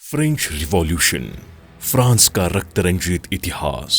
French revolution, France का रक्त रंजित इतिहास।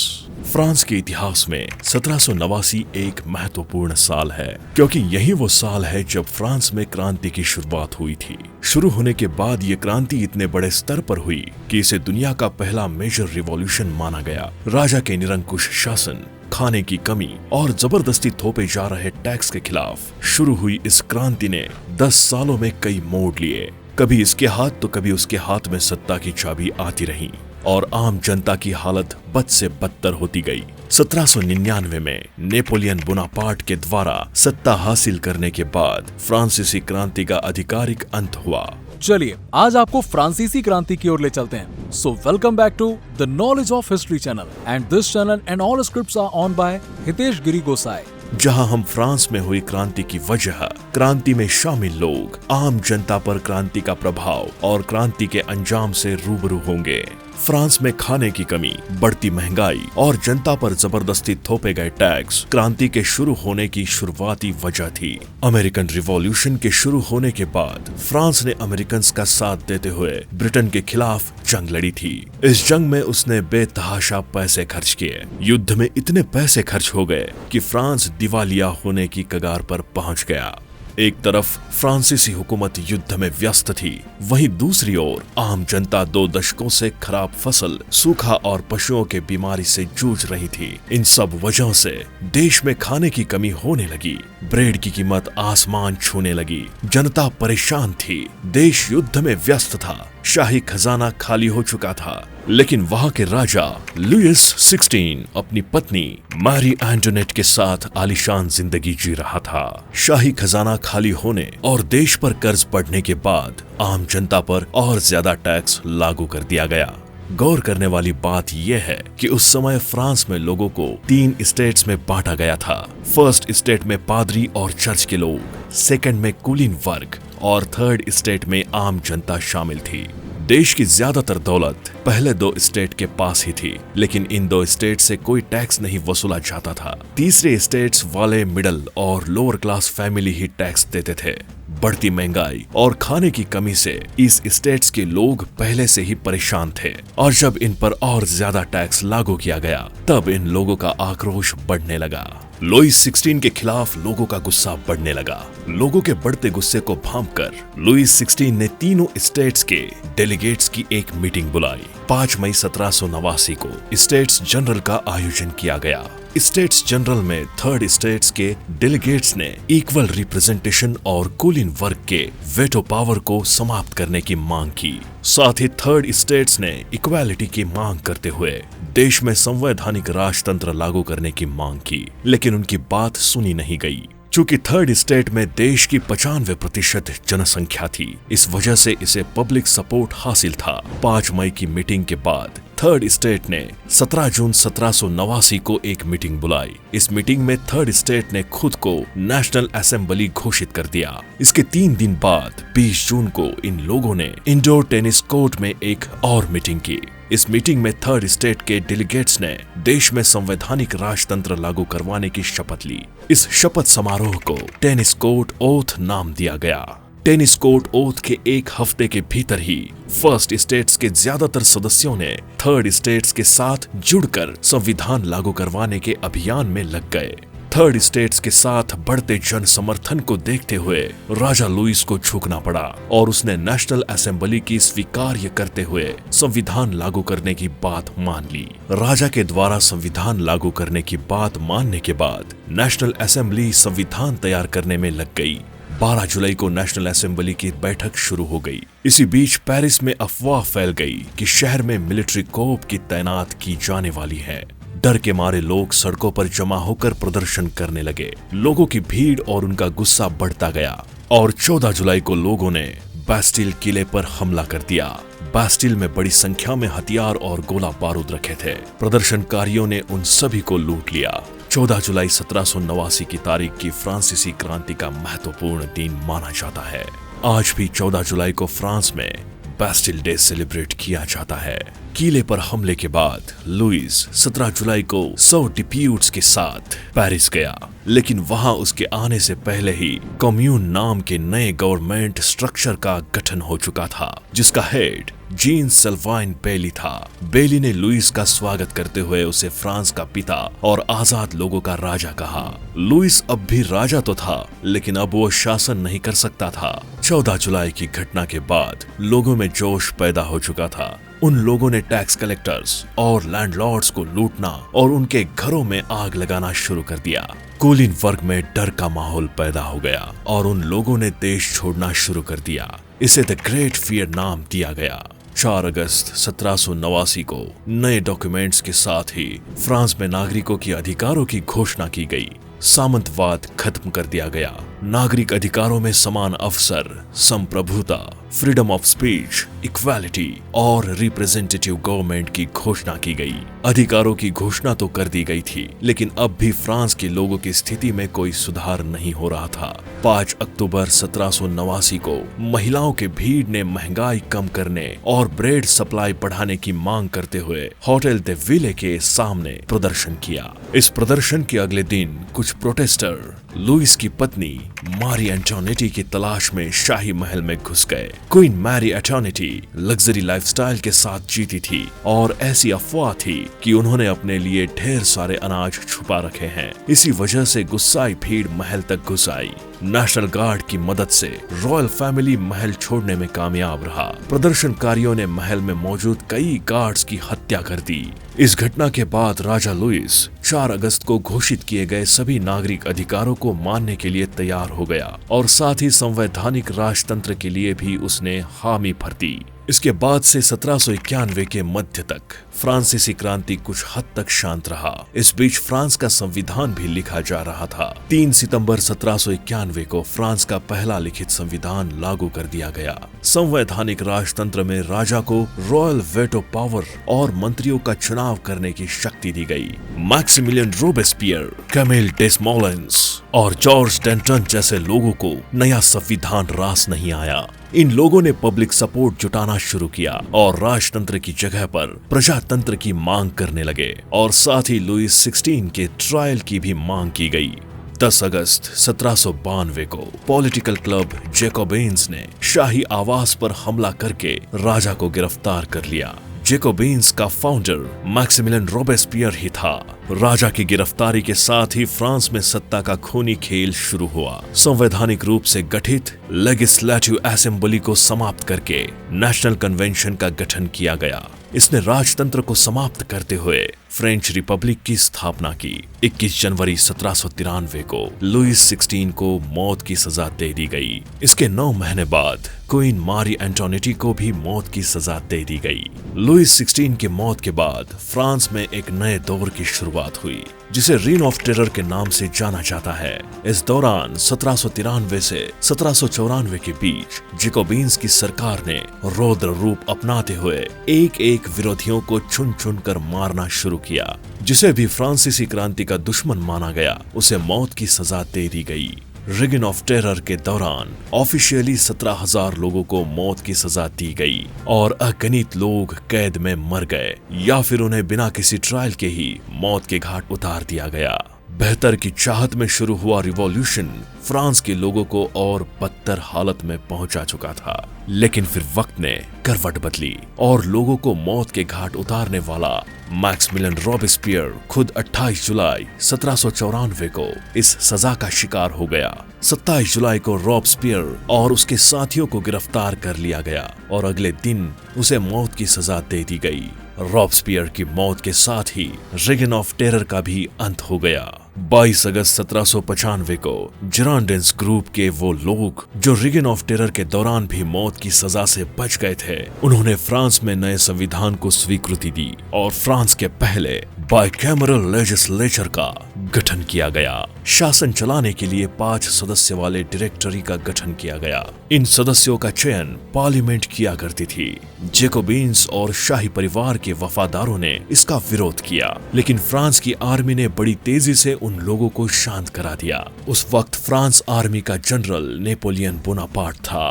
फ्रांस के इतिहास में 1789 एक महत्वपूर्ण साल है, क्योंकि यही वो साल है जब फ्रांस में क्रांति की शुरुआत हुई थी। शुरू होने के बाद ये क्रांति इतने बड़े स्तर पर हुई कि इसे दुनिया का पहला मेजर रिवॉल्यूशन माना गया। राजा के निरंकुश शासन, खाने की कमी और जबरदस्ती थोपे जा रहे टैक्स के खिलाफ शुरू हुई इस क्रांति ने 10 सालों में कई मोड़ लिए। कभी इसके हाथ तो कभी उसके हाथ में सत्ता की चाबी आती रही और आम जनता की हालत बद से बदतर होती गई। 1799 में नेपोलियन बोनापार्ट के द्वारा सत्ता हासिल करने के बाद फ्रांसीसी क्रांति का आधिकारिक अंत हुआ। चलिए आज आपको फ्रांसीसी क्रांति की ओर ले चलते हैं। So welcome back to the knowledge of history channel and this channel and all scripts are on by Hitesh Giri Gosain, जहां हम फ्रांस में हुई क्रांति की वजह, क्रांति में शामिल लोग, आम जनता पर क्रांति का प्रभाव और क्रांति के अंजाम से रूबरू होंगे। फ्रांस में खाने की कमी, बढ़ती महंगाई और जनता पर जबरदस्ती थोपे गए टैक्स क्रांति के शुरू होने की शुरुआती वजह थी। अमेरिकन रिवॉल्यूशन के शुरू होने के बाद फ्रांस ने अमेरिकन का साथ देते हुए ब्रिटेन के खिलाफ जंग लड़ी थी। इस जंग में उसने बेतहाशा पैसे खर्च किए। युद्ध में इतने पैसे खर्च हो गए कि फ्रांस दिवालिया होने की कगार पर पहुंच गया। एक तरफ फ्रांसीसी हुकूमत युद्ध में व्यस्त थी, वहीं दूसरी ओर आम जनता 2 दशकों से खराब फसल, सूखा और पशुओं के बीमारी से जूझ रही थी। इन सब वजहों से देश में खाने की कमी होने लगी। ब्रेड की कीमत आसमान छूने लगी। जनता परेशान थी। देश युद्ध में व्यस्त था। शाही खजाना खाली हो चुका था। लेकिन वहां के राजा लुइस 16 अपनी पत्नी मैरी एंटोनेट के साथ आलीशान जिंदगी जी रहा था। शाही खजाना खाली होने और देश पर कर्ज पड़ने के बाद आम जनता पर और ज्यादा टैक्स लागू कर दिया गया। गौर करने वाली बात यह है कि उस समय फ्रांस में लोगों को 3 स्टेट्स में बांटा गया था। फर्स्ट स्टेट में पादरी और चर्च के लोग, सेकंड में कुलीन वर्ग और थर्ड स्टेट में आम जनता शामिल थी। देश की ज्यादातर दौलत पहले 2 स्टेट के पास ही थी, लेकिन इन 2 स्टेट से कोई टैक्स नहीं वसूला जाता था। तीसरे स्टेट्स वाले मिडिल और लोअर क्लास फैमिली ही टैक्स देते थे। बढ़ती महंगाई और खाने की कमी से इस स्टेट्स के लोग पहले से ही परेशान थे, और जब इन पर और ज्यादा टैक्स लागू किया गया तब इन लोगों का आक्रोश बढ़ने लगा। लुइस 16 के खिलाफ लोगों का गुस्सा बढ़ने लगा। लोगों के बढ़ते गुस्से को भांपकर लुइस 16 ने तीनों स्टेट्स के डेलीगेट्स की एक मीटिंग बुलाई। 5 मई 1789 को स्टेट्स जनरल का आयोजन किया गया। स्टेट्स जनरल में थर्ड स्टेट्स के डेलीगेट्स ने इक्वल रिप्रेजेंटेशन और कुलीन वर्ग के वेटो पावर को समाप्त करने की मांग की। साथ ही थर्ड स्टेट्स ने इक्वालिटी की मांग करते हुए देश में संवैधानिक राजतंत्र लागू करने की मांग की, लेकिन उनकी बात सुनी नहीं गई। चूंकि थर्ड स्टेट में देश की 95% जनसंख्या थी, इस वजह से इसे पब्लिक सपोर्ट हासिल था। 5 मई की मीटिंग के बाद थर्ड स्टेट ने 17 जून 1789 को एक मीटिंग बुलाई। इस मीटिंग में थर्ड स्टेट ने खुद को नेशनल असेंबली घोषित कर दिया। इसके 3 दिन बाद 20 जून को इन लोगों ने इंडोर टेनिस कोर्ट में एक और मीटिंग की। इस मीटिंग में थर्ड स्टेट के डेलीगेट्स ने देश में संवैधानिक राजतंत्र लागू करवाने की शपथ ली। इस शपथ समारोह को टेनिस कोर्ट ओथ नाम दिया गया। टेनिस कोर्ट ओथ के 1 हफ्ते के भीतर ही फर्स्ट स्टेट्स के ज्यादातर सदस्यों ने थर्ड स्टेट्स के साथ जुड़कर संविधान लागू करवाने के अभियान में लग गए। थर्ड स्टेट्स के साथ बढ़ते जन समर्थन को देखते हुए राजा लुइस को झुकना पड़ा और उसने नेशनल असेंबली की स्वीकार्य करते हुए संविधान लागू करने की बात मान ली। राजा के द्वारा संविधान लागू करने की बात मानने के बाद नेशनल असेंबली संविधान तैयार करने में लग गई। 12 जुलाई को नेशनल असेंबली की बैठक शुरू हो गई। इसी बीच पेरिस में अफवाह फैल गई कि शहर में मिलिट्री कोप की तैनात की जाने वाली है। डर के मारे लोग सड़कों पर जमा होकर प्रदर्शन करने लगे। लोगों की भीड़ और उनका गुस्सा बढ़ता गया और 14 जुलाई को लोगों ने बास्टिल किले पर हमला कर दिया। बास्टिल में बड़ी संख्या में हथियार और गोला बारूद रखे थे। प्रदर्शनकारियों ने उन सभी को लूट लिया। 14 जुलाई 1789 की तारीख की फ्रांसीसी क्रांति का महत्वपूर्ण दिन माना जाता है। आज भी 14 जुलाई को फ्रांस में बास्टिल डे सेलिब्रेट किया जाता है। किले पर हमले के बाद लुइस 17 जुलाई को 100 डिप्यूट्स के साथ पेरिस गया, लेकिन वहां उसके आने से पहले ही कम्यून नाम के नए गवर्नमेंट स्ट्रक्चर का गठन हो चुका था, जिसका हेड जीन सल्वाइन बेली था। बेली ने लुइस का स्वागत करते हुए उसे फ्रांस का पिता और आजाद लोगों का राजा कहा। लुइस अब भी राजा तो था, लेकिन अब वो शासन नहीं कर सकता था। 14 जुलाई की घटना के बाद लोगों में जोश पैदा हो चुका था। उन लोगों ने टैक्स कलेक्टर्स और लैंडलॉर्ड्स को लूटना और उनके घरों में आग लगाना शुरू कर दिया। कुलीन वर्ग में डर का माहौल पैदा हो गया और उन लोगों ने देश छोड़ना शुरू कर दिया। इसे द ग्रेट फियर नाम दिया गया। 4 अगस्त 1789 को नए डॉक्यूमेंट्स के साथ ही फ्रांस में नागरिकों के अधिकारों की घोषणा की गई। सामंतवाद खत्म कर दिया गया। नागरिक अधिकारों में समान अवसर, संप्रभुता, फ्रीडम ऑफ स्पीच, इक्वालिटी और रिप्रेजेंटेटिव गवर्नमेंट की घोषणा की गई। अधिकारों की घोषणा तो कर दी गई थी, लेकिन अब भी फ्रांस के लोगों की स्थिति में कोई सुधार नहीं हो रहा था। 5 अक्टूबर 1789 को महिलाओं के भीड़ ने महंगाई कम करने और ब्रेड सप्लाई बढ़ाने की मांग करते हुए होटल दे विले के सामने प्रदर्शन किया। इस प्रदर्शन के अगले दिन कुछ प्रोटेस्टर लुइस की पत्नी मारी एंटोनेटी की तलाश में शाही महल में घुस गए। क्वीन मैरी एंटोनेटी लग्जरी लाइफस्टाइल के साथ जीती थी और ऐसी अफवाह थी कि उन्होंने अपने लिए ढेर सारे अनाज छुपा रखे हैं। इसी वजह से गुस्साई भीड़ महल तक घुस आई। नेशनल गार्ड की मदद से रॉयल फैमिली महल छोड़ने में कामयाब रहा। प्रदर्शनकारियों ने महल में मौजूद कई गार्ड्स की हत्या कर दी। इस घटना के बाद राजा लुइस 4 अगस्त को घोषित किए गए सभी नागरिक अधिकारों को मानने के लिए तैयार हो गया और साथ ही संवैधानिक राजतंत्र के लिए भी उसने हामी भर दी। इसके बाद से 1791 के मध्य तक फ्रांसीसी क्रांति कुछ हद तक शांत रहा। इस बीच फ्रांस का संविधान भी लिखा जा रहा था। 3 सितंबर 1791 को फ्रांस का पहला लिखित संविधान लागू कर दिया गया। संवैधानिक राजतंत्र में राजा को रॉयल वेटो पावर और मंत्रियों का चुनाव करने की शक्ति दी गई। मैक्सिमिलियन रोबेस्पियर, कैमिल डेसमोलेंस और जॉर्ज डेंटन जैसे लोगों को नया संविधान रास नहीं आया। इन लोगों ने पब्लिक सपोर्ट जुटाना शुरू किया और राजतंत्र की जगह पर प्रजातंत्र की मांग करने लगे और साथ ही लुइस 16 के ट्रायल की भी मांग की गई। 10 अगस्त 1792 को पॉलिटिकल क्लब जैकोबिन्स ने शाही आवास पर हमला करके राजा को गिरफ्तार कर लिया। जैकोबिन्स का फाउंडर मैक्सिमिलियन रोबेस्पियर ही था। राजा की गिरफ्तारी के साथ ही फ्रांस में सत्ता का खूनी खेल शुरू हुआ। संवैधानिक रूप से गठित लेजिस्लेटिव असेंबली को समाप्त करके नेशनल कन्वेंशन का गठन किया गया। इसने राजतंत्र को समाप्त करते हुए फ्रेंच रिपब्लिक की स्थापना की। 21 जनवरी 1793 को लुइस 16 को मौत की सजा दे दी गई। इसके 9 महीने बाद क्वीन मारी एंटोनेटी को भी मौत की सजा दे दी गई। लुइस 16 की मौत के बाद फ्रांस में एक नए दौर की शुरुआत हुई, जिसे रीन ऑफ टेरर के नाम से जाना जाता है। इस दौरान 1793 से 1794 के बीच जैकोबिन्स की सरकार ने रौद्र रूप अपनाते हुए एक एक विरोधियों को चुन चुन कर मारना शुरू किया। जिसे भी फ्रांसीसी क्रांति का दुश्मन माना गया, उसे मौत की सजा दे दी गई। रेगन ऑफ टेरर के दौरान ऑफिशियली 17,000 लोगों को मौत की सजा दी गई और अगणित लोग कैद में मर गए या फिर उन्हें बिना किसी ट्रायल के ही मौत के घाट उतार दिया गया। बेहतर की चाहत में शुरू हुआ रिवॉल्यूशन फ्रांस के लोगों को और बदतर हालत में पहुंचा चुका था। लेकिन फिर वक्त ने करवट बदली और लोगों को मौत के घाट उतारने वाला मैक्सिमिलियन रोबेस्पियर खुद 28 जुलाई 1794 को इस सजा का शिकार हो गया। 27 जुलाई को रोबेस्पियर और उसके साथियों को गिरफ्तार कर लिया गया और अगले दिन उसे मौत की सजा दे दी गई। रोबेस्पियर की मौत के साथ ही रेगन ऑफ टेरर का भी अंत हो गया। 22 अगस्त 1795 को जिरांडेंस ग्रुप के वो लोग जो रेगन ऑफ टेरर के दौरान भी मौत की सजा से बच गए थे, उन्होंने फ्रांस में नए संविधान को स्वीकृति दी और फ्रांस के पहले बाइकैमरल लेजिस्लेचर का गठन किया गया। शासन चलाने के लिए 5 सदस्य वाले डायरेक्टरी का गठन किया गया। इन सदस्यों का चयन पार्लियामेंट किया करती थी। जैकोबिन्स और शाही परिवार के वफादारों ने इसका विरोध किया, लेकिन फ्रांस की आर्मी ने बड़ी तेजी से उन लोगों को शांत करा दिया। उस वक्त फ्रांस आर्मी का जनरल नेपोलियन बोनापार्ट था।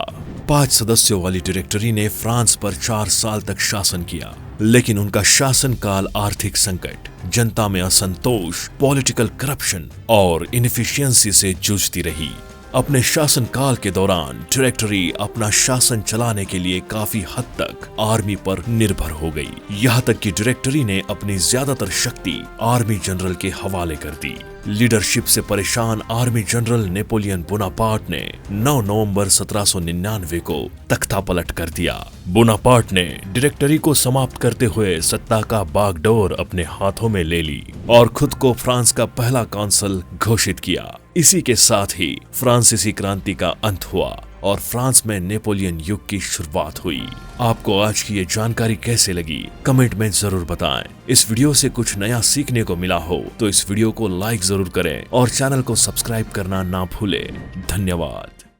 5 सदस्यों वाली डायरेक्टरी ने फ्रांस पर 4 साल तक शासन किया, लेकिन उनका शासनकाल आर्थिक संकट, जनता में असंतोष, पॉलिटिकल करप्शन और इनएफिशिएंसी से जूझती रही। अपने शासनकाल के दौरान डायरेक्टरी अपना शासन चलाने के लिए काफी हद तक आर्मी पर निर्भर हो गई। यहाँ तक कि डायरेक्टरी ने अपनी ज्यादातर शक्ति आर्मी जनरल के हवाले कर दी। लीडरशिप से परेशान आर्मी जनरल नेपोलियन बोनापार्ट ने 9 नवंबर 1799 को तख्ता पलट कर दिया। बोनापार्ट ने डायरेक्टरी को समाप्त करते हुए सत्ता का बागडोर अपने हाथों में ले ली और खुद को फ्रांस का पहला कॉन्सल घोषित किया। इसी के साथ ही फ्रांसीसी क्रांति का अंत हुआ और फ्रांस में नेपोलियन युग की शुरुआत हुई। आपको आज की ये जानकारी कैसे लगी कमेंट में जरूर बताएं। इस वीडियो से कुछ नया सीखने को मिला हो तो इस वीडियो को लाइक जरूर करें और चैनल को सब्सक्राइब करना ना भूलें। धन्यवाद।